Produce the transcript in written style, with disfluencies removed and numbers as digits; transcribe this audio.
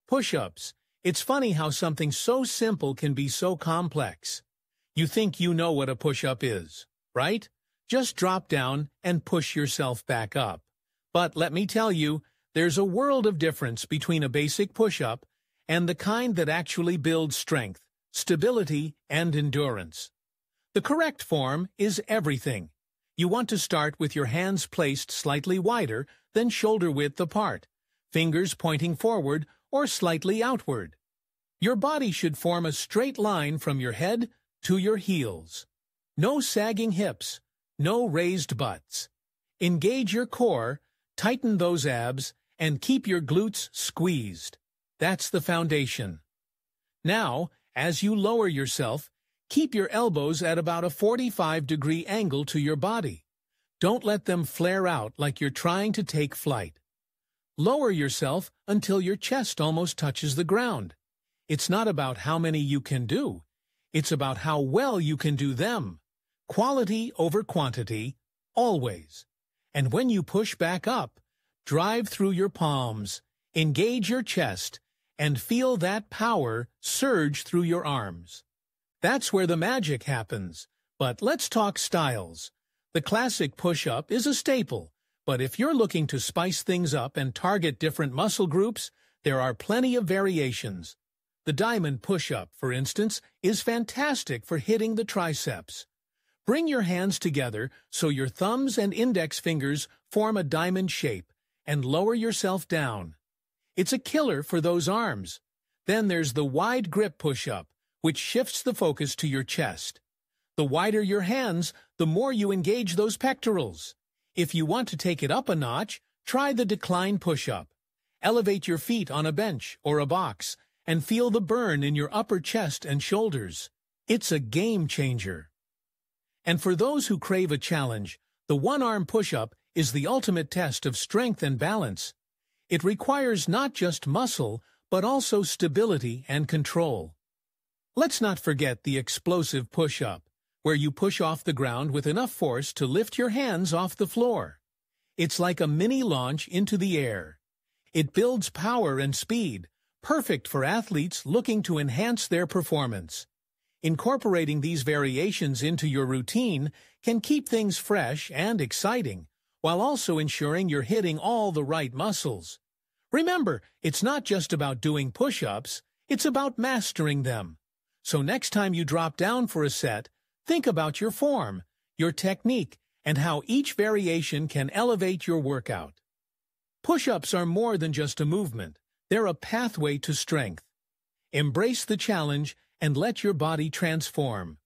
Push-ups. It's funny how something so simple can be so complex. You think you know what a push-up is, right? Just drop down and push yourself back up. But let me tell you, there's a world of difference between a basic push-up and the kind that actually builds strength, stability, and endurance. The correct form is everything. You want to start with your hands placed slightly wider than shoulder width apart, fingers pointing forward or slightly outward. Your body should form a straight line from your head to your heels. No sagging hips, no raised butts. Engage your core, tighten those abs, and keep your glutes squeezed. That's the foundation. Now, as you lower yourself, keep your elbows at about a 45-degree angle to your body. Don't let them flare out like you're trying to take flight. Lower yourself until your chest almost touches the ground. It's not about how many you can do. It's about how well you can do them. Quality over quantity, always. And when you push back up, drive through your palms, engage your chest, and feel that power surge through your arms. That's where the magic happens. But let's talk styles. The classic push-up is a staple, but if you're looking to spice things up and target different muscle groups, there are plenty of variations. The diamond push-up, for instance, is fantastic for hitting the triceps. Bring your hands together so your thumbs and index fingers form a diamond shape, and lower yourself down. It's a killer for those arms. Then there's the wide grip push-up, which shifts the focus to your chest. The wider your hands, the more you engage those pectorals. If you want to take it up a notch, try the decline push-up. Elevate your feet on a bench or a box and feel the burn in your upper chest and shoulders. It's a game changer. And for those who crave a challenge, the one-arm push-up is the ultimate test of strength and balance. It requires not just muscle, but also stability and control. Let's not forget the explosive push-up, where you push off the ground with enough force to lift your hands off the floor. It's like a mini launch into the air. It builds power and speed, perfect for athletes looking to enhance their performance. Incorporating these variations into your routine can keep things fresh and exciting, while also ensuring you're hitting all the right muscles. Remember, it's not just about doing push-ups, it's about mastering them. So next time you drop down for a set, think about your form, your technique, and how each variation can elevate your workout. Push-ups are more than just a movement. They're a pathway to strength. Embrace the challenge and let your body transform.